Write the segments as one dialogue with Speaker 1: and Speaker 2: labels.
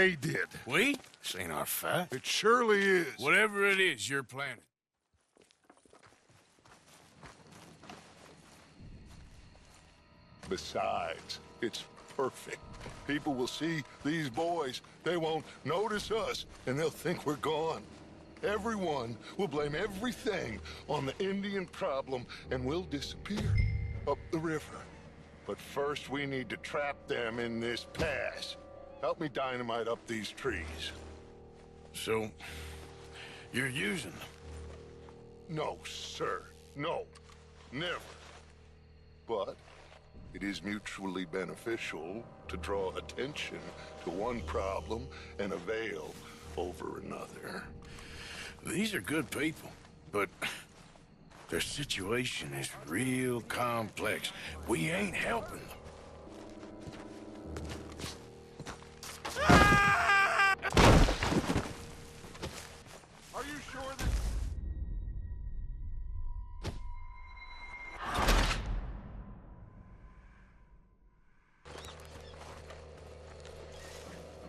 Speaker 1: they did.
Speaker 2: We? This ain't our fight.
Speaker 1: It surely is.
Speaker 2: Whatever it is, you're planning.
Speaker 1: Besides, it's perfect. People will see these boys. They won't notice us, and they'll think we're gone. Everyone will blame everything on the Indian problem, and we'll disappear up the river. But first, we need to trap them in this pass. Help me dynamite up these trees.
Speaker 2: So, you're using them?
Speaker 1: No, sir. No. Never. But it is mutually beneficial to draw attention to one problem and avail over another.
Speaker 2: These are good people, but their situation is real complex. We ain't helping them.
Speaker 1: Are you sure that...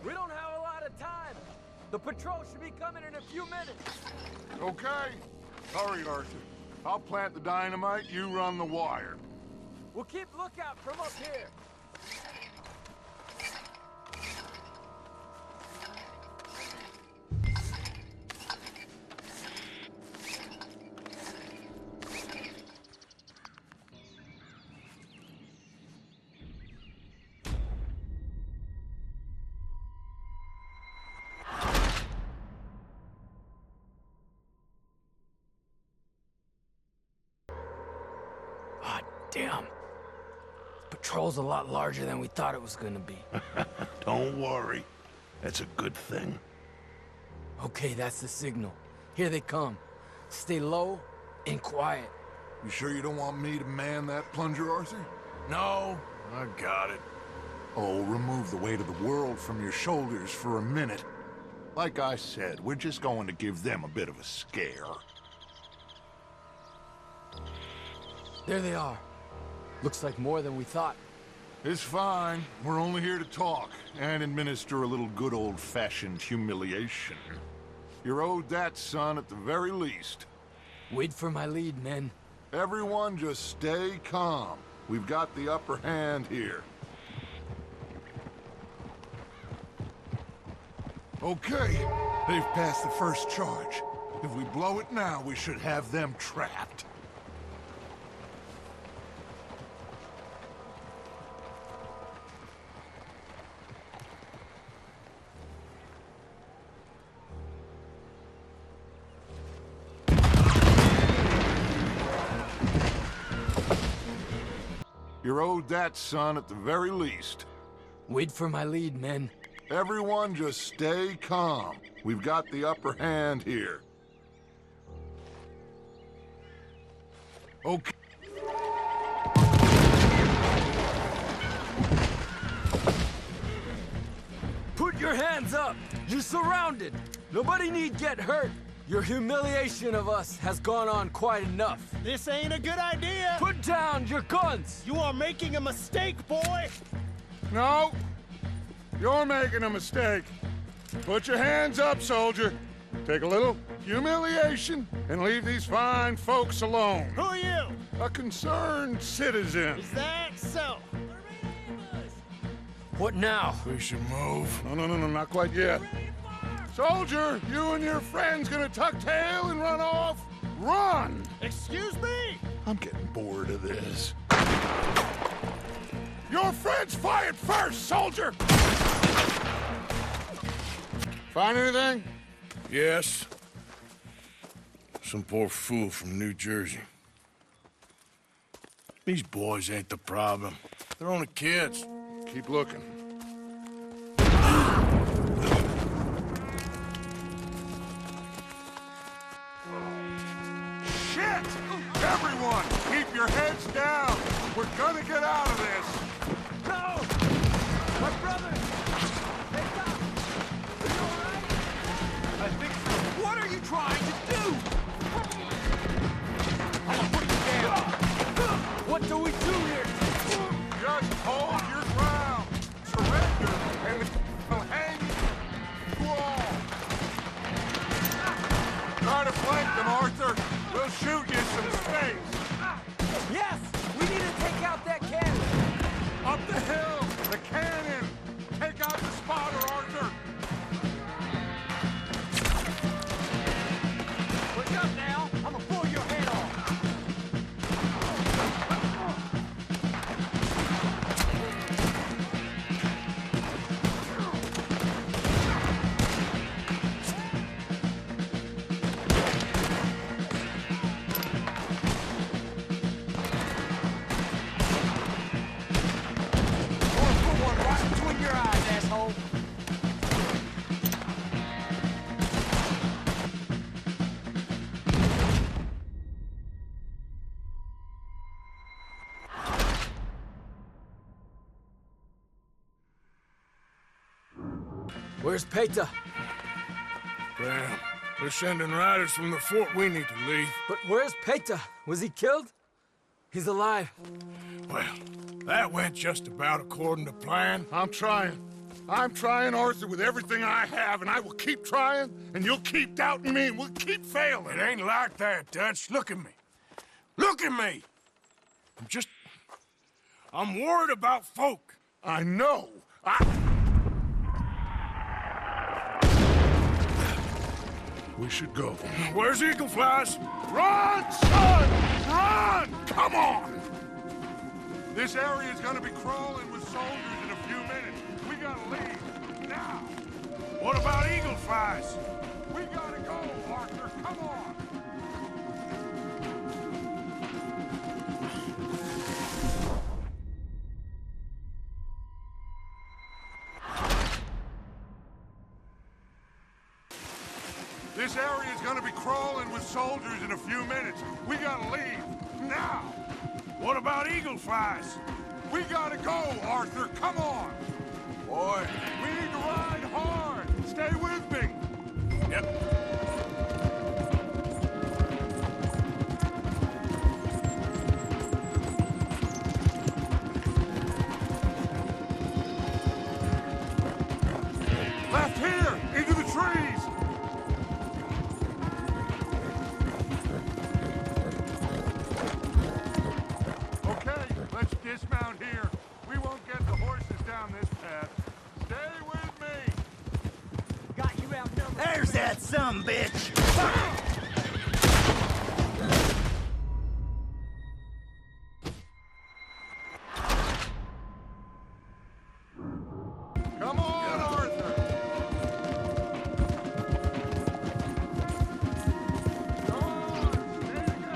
Speaker 3: We don't have a lot of time. The patrol should be coming in a few minutes.
Speaker 1: Okay. Hurry, Arthur. I'll plant the dynamite, you run the wire.
Speaker 3: We'll keep lookout from up here.
Speaker 4: Damn. Patrol's a lot larger than we thought it was gonna be.
Speaker 1: Don't worry. That's a good thing.
Speaker 4: Okay, that's the signal. Here they come. Stay low and quiet.
Speaker 1: You sure you don't want me to man that plunger, Arthur?
Speaker 2: No, I got it.
Speaker 1: Oh, remove the weight of the world from your shoulders for a minute. Like I said, we're just going to give them a bit of a scare.
Speaker 4: There they are. Looks like more than we thought.
Speaker 1: It's fine. We're only here to talk and administer a little good old-fashioned humiliation. You're owed that, son, at the very least.
Speaker 4: Wait for my lead, men.
Speaker 1: Everyone just stay calm. We've got the upper hand here. Okay, they've passed the first charge. If we blow it now, we should have them trapped. You're owed that, son, at the very least.
Speaker 4: Wait for my lead, men.
Speaker 1: Everyone just stay calm. We've got the upper hand here. Okay.
Speaker 3: Put your hands up! You're surrounded! Nobody need get hurt! Your humiliation of us has gone on quite enough.
Speaker 5: This ain't a good idea!
Speaker 3: Put down your guns!
Speaker 5: You are making a mistake, boy!
Speaker 1: No, you're making a mistake. Put your hands up, soldier. Take a little humiliation and leave these fine folks alone.
Speaker 5: Who are you?
Speaker 1: A concerned citizen.
Speaker 5: Is that so?
Speaker 4: What now?
Speaker 2: We should move.
Speaker 1: No, not quite yet. Soldier, you and your friends gonna tuck tail and run off? Run!
Speaker 5: Excuse me?
Speaker 1: I'm getting bored of this. Your friends fired first, soldier! Find anything?
Speaker 2: Yes. Some poor fool from New Jersey. These boys ain't the problem. They're only kids.
Speaker 1: Keep looking. Shit! Everyone, keep your heads down. We're gonna get out of this.
Speaker 3: No! My brother! Hey, Doc! Are you all right? I think so. What are you trying to do? I'm gonna put you down. What do we do here?
Speaker 1: Just hold your ground. Surrender, and we'll hang
Speaker 4: Where's Peta?
Speaker 2: Damn. They're sending riders from the fort. We need to leave.
Speaker 4: But where's Peta? Was he killed? He's alive.
Speaker 2: Well, that went just about according to plan.
Speaker 1: I'm trying. I'm trying, Arthur, with everything I have, and I will keep trying, and you'll keep doubting me, and we'll keep failing.
Speaker 2: It ain't like that, Dutch. Look at me. Look at me! I'm worried about folk.
Speaker 1: I know. We should go.
Speaker 2: Where's Eagle Flies?
Speaker 1: Run, son! Run! Come on! This area is gonna be crawling with soldiers in a few minutes. We gotta leave. Now!
Speaker 2: What about Eagle Flies?
Speaker 1: We gotta go, Arthur. Come on! This area is gonna be crawling with soldiers in a few minutes. We gotta leave. Now!
Speaker 2: What about Eagle Flies?
Speaker 1: We gotta go, Arthur. Come on!
Speaker 2: Boy.
Speaker 1: We need to ride hard. Stay with me.
Speaker 2: Yep.
Speaker 1: Left here, into the trees. Okay, let's dismount here. We won't get the horses down this path. Stay with me.
Speaker 5: Got you outnumbered.
Speaker 3: There's that sumbitch!
Speaker 1: Come on, Arthur. Come on, stay together.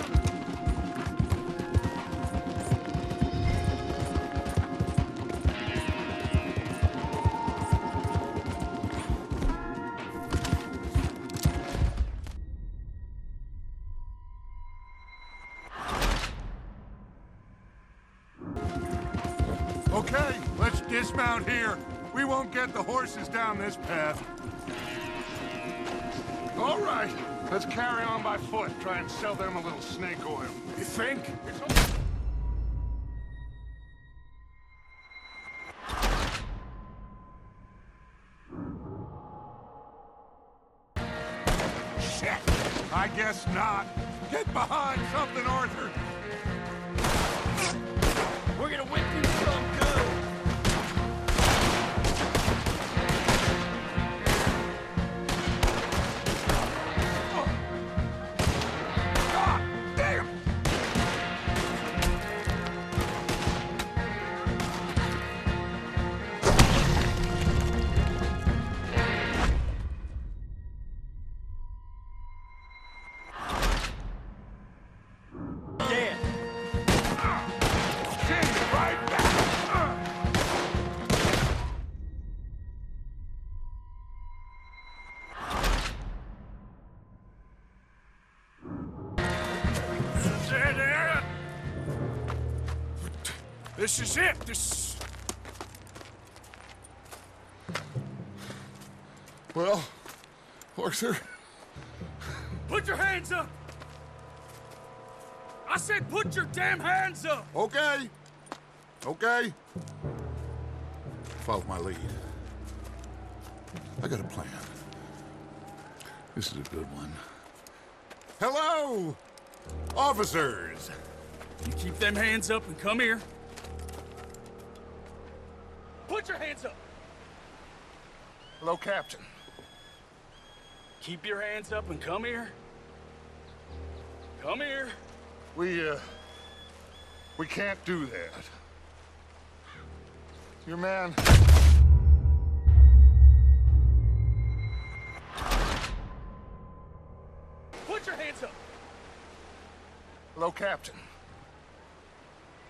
Speaker 1: Okay, let's dismount here. We won't get the horses down this path. All right, let's carry on by foot. Try and sell them a little snake oil.
Speaker 2: You think?
Speaker 1: It's okay. Shit! I guess not. Get behind something, Arthur.
Speaker 5: We're gonna whip you some good.
Speaker 1: God damn!
Speaker 5: Dead.
Speaker 1: Send it right back!
Speaker 2: This is it. This.
Speaker 1: Well, Arthur,
Speaker 3: Put your hands up! I said put your damn hands up!
Speaker 1: okay. Okay. Follow my lead. I got a plan. This is a good one. Hello, officers.
Speaker 3: You keep them hands up and come here. Put your hands up!
Speaker 1: Hello, Captain.
Speaker 3: Keep your hands up and come here. Come here.
Speaker 1: We can't do that. Your man...
Speaker 3: Put your hands up!
Speaker 1: Hello, Captain.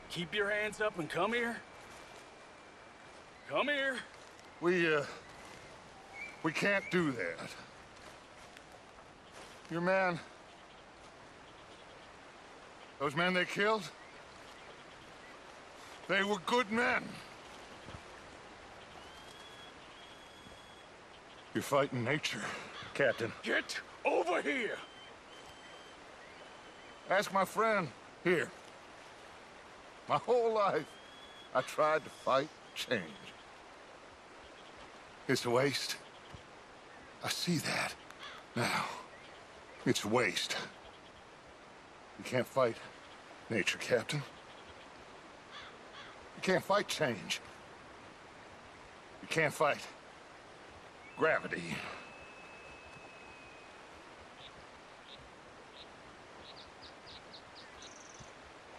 Speaker 3: Keep your hands up and come here. Come here.
Speaker 1: We can't do that. Your man... Those men they killed? They were good men. You're fighting nature, Captain.
Speaker 2: Get over here!
Speaker 1: Ask my friend here. My whole life, I tried to fight change. It's a waste. I see that now. It's a waste. You can't fight nature, Captain. You can't fight change. You can't fight gravity.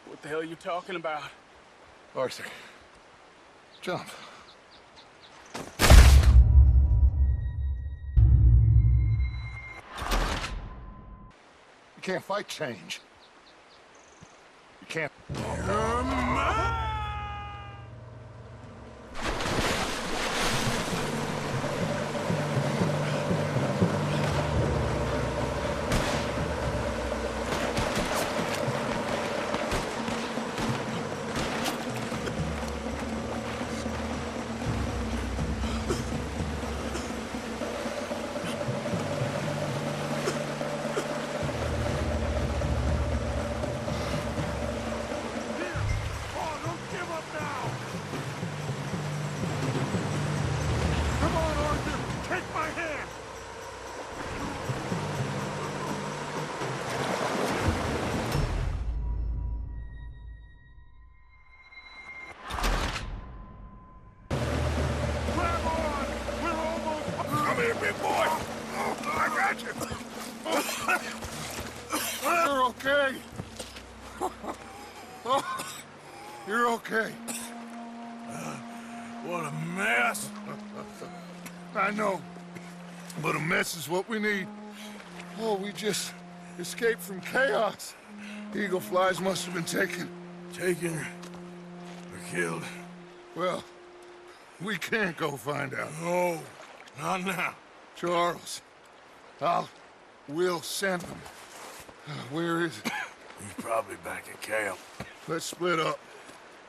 Speaker 3: What the hell are you talking about?
Speaker 1: Arthur, jump. You can't fight change. You can't... You're okay. You're okay.
Speaker 2: What a mess!
Speaker 1: I know, but a mess is what we need. Oh, we just escaped from chaos. Eagle flies must have been taken.
Speaker 2: Taken or killed?
Speaker 1: Well, we can't go find out.
Speaker 2: No, not now.
Speaker 1: Charles, we'll send him. Where is it?
Speaker 2: He's probably back at camp.
Speaker 1: Let's split up.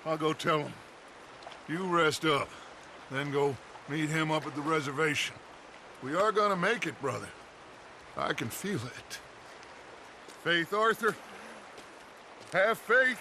Speaker 1: I'll go tell him. You rest up, then go meet him up at the reservation. We are gonna make it, brother. I can feel it. Faith, Arthur. Have faith.